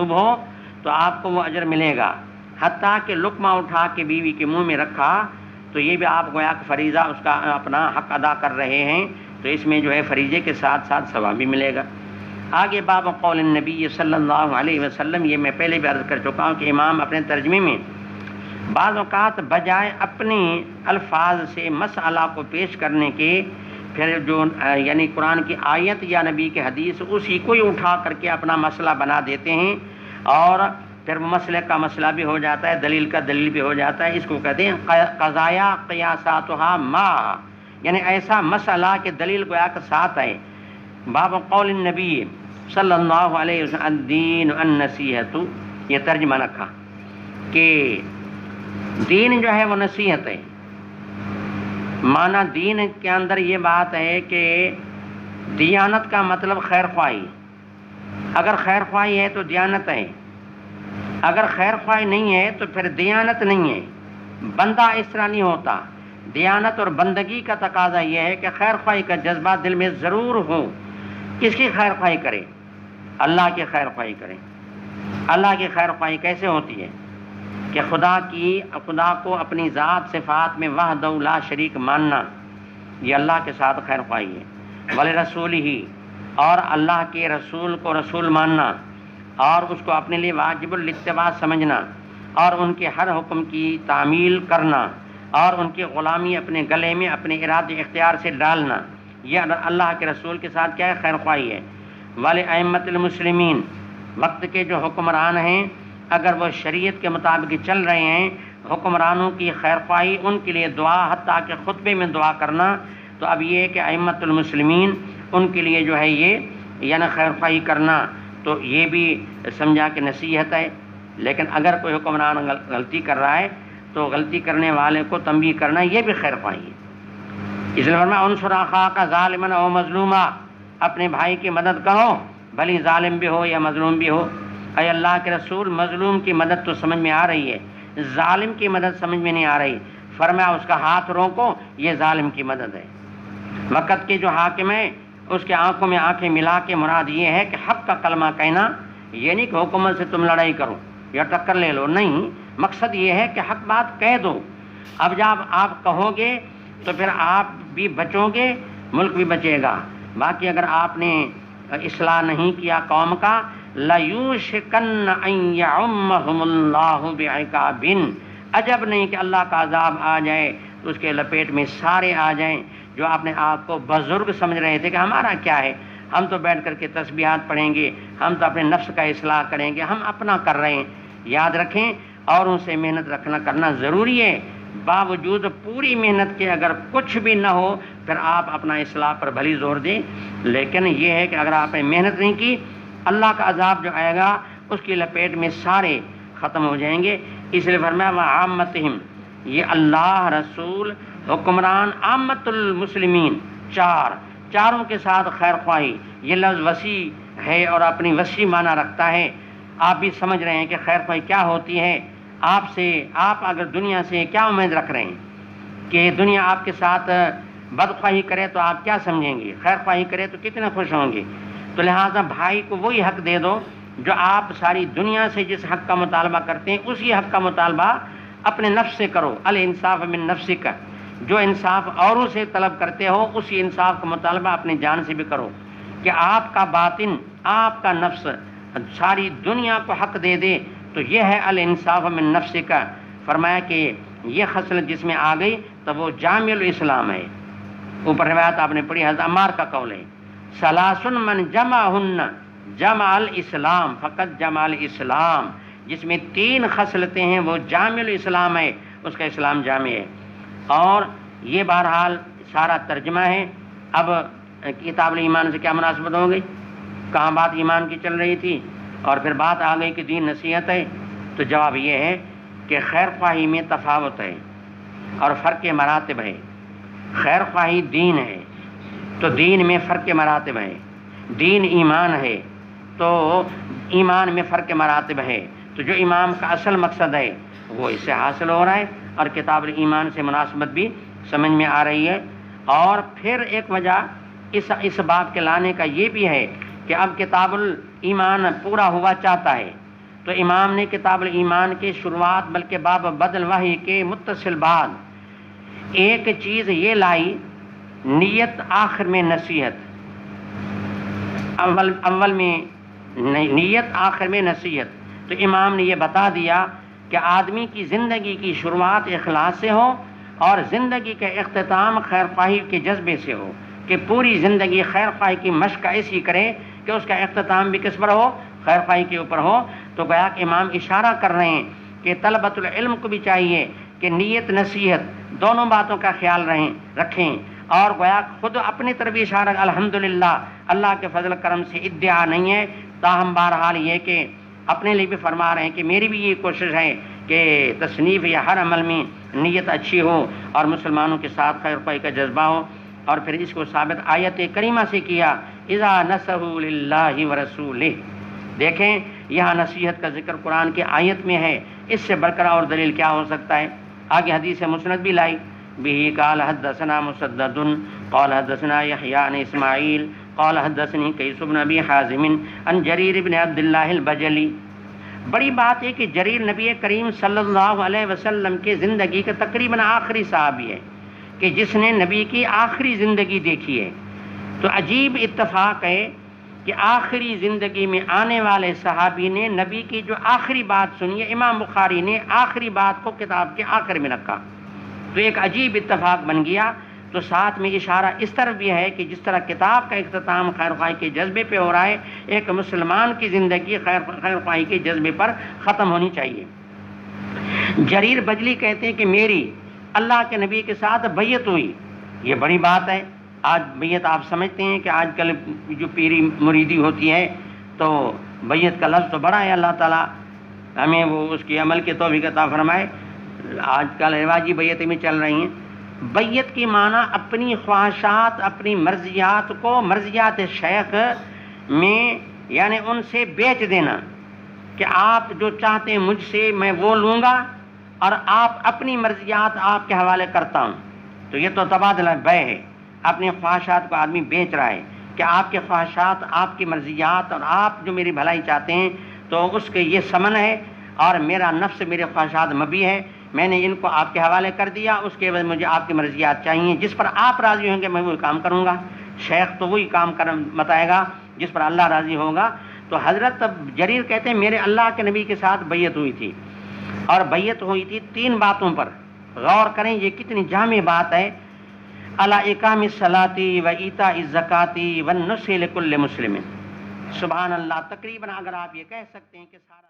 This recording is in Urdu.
مغضوب ہو تو آپ کو وہ اجر ملے گا، حتیٰ کہ لقمہ اٹھا کے بیوی کے منہ میں رکھا تو یہ بھی آپ گویا کہ فریضہ اس کا اپنا حق ادا کر رہے ہیں، تو اس میں جو ہے فریضے کے ساتھ ساتھ ثواب بھی ملے گا۔ آگے باب قول النبی صلی اللہ علیہ وسلم، یہ میں پہلے بھی عرض کر چکا ہوں کہ امام اپنے ترجمے میں بعض اوقات بجائے اپنے الفاظ سے مسئلہ کو پیش کرنے کے پھر جو یعنی قرآن کی آیت یا نبی کے حدیث اسی کو ہی اٹھا کر کے اپنا مسئلہ بنا دیتے ہیں، اور پھر مسئلے کا مسئلہ بھی ہو جاتا ہے، دلیل کا دلیل بھی ہو جاتا ہے۔ اس کو کہتے ہیں قضایا قیاساتها ما، یعنی ایسا مسئلہ کہ دلیل گویا کہ ساتھ ہے۔ باب قول النبی صلی اللہ علیہ وسلم الدین النصیحت، یہ ترجمہ رکھا کہ دین جو ہے وہ نصیحت ہے۔ معنی دین کے اندر یہ بات ہے کہ دیانت کا مطلب خیر خواہی، اگر خیر خواہی ہے تو دیانت ہے، اگر خیر خواہی نہیں ہے تو پھر دیانت نہیں ہے۔ بندہ اس طرح نہیں ہوتا۔ دیانت اور بندگی کا تقاضا یہ ہے کہ خیر خواہی کا جذبہ دل میں ضرور ہو۔ کس کی خیر خواہی کرے؟ اللہ کی خیر خواہی کرے۔ اللہ کی خیر خواہی کیسے ہوتی ہے؟ کہ خدا کو اپنی ذات صفات میں وحدہ لا شریک ماننا، یہ اللہ کے ساتھ خیر خواہی ہے۔ وَلِرَسُولِهِ، اور اللہ کے رسول کو رسول ماننا اور اس کو اپنے لیے واجب الاتباع سمجھنا اور ان کے ہر حکم کی تعمیل کرنا اور ان کی غلامی اپنے گلے میں اپنے ارادے اختیار سے ڈالنا، یہ اللہ کے رسول کے ساتھ کیا ہے؟ خیر خواہی ہے۔ وَلِأَئِمَّةِ الْمُسْلِمِينَ، وقت کے جو حکمران ہیں اگر وہ شریعت کے مطابق چل رہے ہیں، حکمرانوں کی خیر خواہی، ان کے لیے دعا، حتیٰ کہ خطبے میں دعا کرنا، تو اب یہ کہ ائمۃ المسلمین ان کے لیے جو ہے یہ یعنی خیر خواہی کرنا، تو یہ بھی سمجھا کہ نصیحت ہے۔ لیکن اگر کوئی حکمران غلطی کر رہا ہے تو غلطی کرنے والے کو تنبیہ کرنا، یہ بھی خیر خواہی ہے۔ اس لیے فرمایا انصر اخاک ظالما او مظلوما، اپنے بھائی کی مدد کرو بھلی ظالم بھی ہو یا مظلوم بھی ہو۔ اے اللہ کے رسول، مظلوم کی مدد تو سمجھ میں آ رہی ہے، ظالم کی مدد سمجھ میں نہیں آ رہی۔ فرمایا اس کا ہاتھ روکو، یہ ظالم کی مدد ہے۔ وقت کے جو حاکم ہے اس کے آنکھوں میں آنکھیں ملا کے مراد یہ ہے کہ حق کا کلمہ کہنا، یہ نہیں کہ حکومت سے تم لڑائی کرو یا ٹکر لے لو، نہیں، مقصد یہ ہے کہ حق بات کہہ دو۔ اب جب آپ کہو گے تو پھر آپ بھی بچو گے، ملک بھی بچے گا۔ باقی اگر آپ نے اصلاح نہیں کیا قوم کا، لَيُوشِكَنَّ أَن يَعُمَّهُمُ اللَّهُ بِعِقَابٍ، عجب نہیں کہ اللہ کا عذاب آ جائے تو اس کے لپیٹ میں سارے آ جائیں جو اپنے آپ کو بزرگ سمجھ رہے تھے کہ ہمارا کیا ہے، ہم تو بیٹھ کر کے تسبیحات پڑھیں گے، ہم تو اپنے نفس کا اصلاح کریں گے، ہم اپنا کر رہے ہیں۔ یاد رکھیں اوروں سے محنت کرنا ضروری ہے، باوجود پوری محنت کے اگر کچھ بھی نہ ہو پھر آپ اپنا اصلاح پر بھلی زور دیں، لیکن یہ ہے کہ اگر آپ نے محنت نہیں کی، اللہ کا عذاب جو آئے گا اس کی لپیٹ میں سارے ختم ہو جائیں گے۔ اس لیے فرمایا وعامتہم، یہ اللہ، رسول، حکمران، عامت المسلمین، چاروں کے ساتھ خیر خواہی، یہ لفظ وسیع ہے اور اپنی وسیع معنی رکھتا ہے۔ آپ بھی سمجھ رہے ہیں کہ خیر خواہی کیا ہوتی ہے۔ آپ اگر دنیا سے کیا امید رکھ رہے ہیں کہ دنیا آپ کے ساتھ بدخواہی کرے تو آپ کیا سمجھیں گے، خیر خواہی کرے تو کتنے خوش ہوں گے۔ تو لہٰذا بھائی کو وہی حق دے دو جو آپ ساری دنیا سے جس حق کا مطالبہ کرتے ہیں، اسی حق کا مطالبہ اپنے نفس سے کرو۔ الانصاف من نفسک، جو انصاف اوروں سے طلب کرتے ہو اسی انصاف کا مطالبہ اپنی جان سے بھی کرو، کہ آپ کا باطن، آپ کا نفس ساری دنیا کو حق دے دے، تو یہ ہے الانصاف من نفسک۔ فرمایا کہ یہ خصلت جس میں آ گئی تو وہ جامع الاسلام ہے۔ اوپر روایت آپ نے پڑھی، حضرت عمار کا قول ہے، ثلاث من جمعہن جمع الاسلام فقط جمع الاسلام، جس میں 3 خصلتیں ہیں وہ جامع الاسلام ہے، اس کا اسلام جامع ہے۔ اور یہ بہرحال سارا ترجمہ ہے۔ اب کتاب الایمان سے کیا مناسبت ہو گئی؟ کہاں بات ایمان کی چل رہی تھی اور پھر بات آ گئی کہ دین نصیحت ہے، تو جواب یہ ہے کہ خیر خواہی میں تفاوت ہے اور فرق مراتب ہے۔ خیر خواہی دین ہے تو دین میں فرق مراتب ہے، دین ایمان ہے تو ایمان میں فرق مراتب ہے۔ تو جو امام کا اصل مقصد ہے وہ اس سے حاصل ہو رہا ہے اور کتاب الایمان سے مناسبت بھی سمجھ میں آ رہی ہے۔ اور پھر ایک وجہ اس بات کے لانے کا یہ بھی ہے کہ اب کتاب الایمان پورا ہوا چاہتا ہے، تو امام نے کتاب الایمان کے شروعات بلکہ باب بدل وحی کے متصل بعد ایک چیز یہ لائی، نیت آخر میں نصیحت، اول میں نیت آخر میں نصیحت۔ تو امام نے یہ بتا دیا کہ آدمی کی زندگی کی شروعات اخلاص سے ہو اور زندگی کا اختتام خیر خواہی کے جذبے سے ہو، کہ پوری زندگی خیر خواہی کی مشق ایسی کرے کہ اس کا اختتام بھی کس پر ہو؟ خیر خواہی کے اوپر ہو۔ تو گویا کہ امام اشارہ کر رہے ہیں کہ طلبۃ العلم کو بھی چاہیے کہ نیت نصیحت دونوں باتوں کا خیال رکھیں، اور گویا خود اپنی طرف اشارہ، الحمدللہ اللہ کے فضل کرم سے ادعا نہیں ہے، تاہم بہرحال یہ کہ اپنے لیے بھی فرما رہے ہیں کہ میری بھی یہ کوشش ہے کہ تصنیف یا ہر عمل میں نیت اچھی ہو اور مسلمانوں کے ساتھ خیر خواہی کا جذبہ ہو۔ اور پھر اس کو ثابت آیت کریمہ سے کیا، اذا نصحوا للہ ورسولہ۔ دیکھیں یہاں نصیحت کا ذکر قرآن کی آیت میں ہے، اس سے بڑھ کر اور دلیل کیا ہو سکتا ہے؟ آگے حدیث مسند بھی لائی، بہ قال حدثنا مسدد قال حدثنا یحییٰ عن اسماعیل قال حدثنی قیس بن ابی حازم عن جریر بن عبد اللہ البجلی۔ بڑی بات ہے کہ جریر نبی کریم صلی اللہ علیہ وسلم کے زندگی کا تقریباً آخری صحابی ہے، کہ جس نے نبی کی آخری زندگی دیکھی ہے۔ تو عجیب اتفاق ہے کہ آخری زندگی میں آنے والے صحابی نے نبی کی جو آخری بات سنی ہے، امام بخاری نے آخری بات کو کتاب کے آخر میں رکھا، تو ایک عجیب اتفاق بن گیا۔ تو ساتھ میں اشارہ اس طرف بھی ہے کہ جس طرح کتاب کا اختتام خیر خواہی کے جذبے پہ ہو رہا ہے، ایک مسلمان کی زندگی خیر خواہی کے جذبے پر ختم ہونی چاہیے۔ جریر بجلی کہتے ہیں کہ میری اللہ کے نبی کے ساتھ بیعت ہوئی، یہ بڑی بات ہے۔ آج بیعت آپ سمجھتے ہیں کہ آج کل جو پیری مریدی ہوتی ہے تو بیعت کا لفظ تو بڑا ہے، اللہ تعالیٰ ہمیں وہ اس کی عمل کی توفیق عطا فرمائے۔ آج کل رواجی بیعتیں میں چل رہی ہیں۔ بیعت کی معنی اپنی خواہشات، اپنی مرضیات کو مرضیات شیخ میں یعنی ان سے بیچ دینا، کہ آپ جو چاہتے ہیں مجھ سے میں وہ لوں گا اور آپ اپنی مرضیات آپ کے حوالے کرتا ہوں۔ تو یہ تو تبادلہ بیع ہے، اپنی خواہشات کو آدمی بیچ رہا ہے کہ آپ کے خواہشات، آپ کی مرضیات اور آپ جو میری بھلائی چاہتے ہیں تو اس کے یہ ثمن ہے، اور میرا نفس میرے خواہشات مبی ہے، میں نے ان کو آپ کے حوالے کر دیا، اس کے بعد مجھے آپ کی مرضیات چاہیے، جس پر آپ راضی ہوں گے میں وہی کام کروں گا۔ شیخ تو وہی کام بتائے گا جس پر اللہ راضی ہوگا۔ تو حضرت جریر کہتے ہیں میرے اللہ کے نبی کے ساتھ بیعت ہوئی تھی، اور بیعت ہوئی تھی 3 باتوں پر۔ غور کریں یہ کتنی جامع بات ہے، علی اقام الصلاۃ و ایتاء الزکاۃ والنصح لکل مسلم۔ سبحان اللہ، تقریباً اگر آپ یہ کہہ سکتے ہیں کہ سارا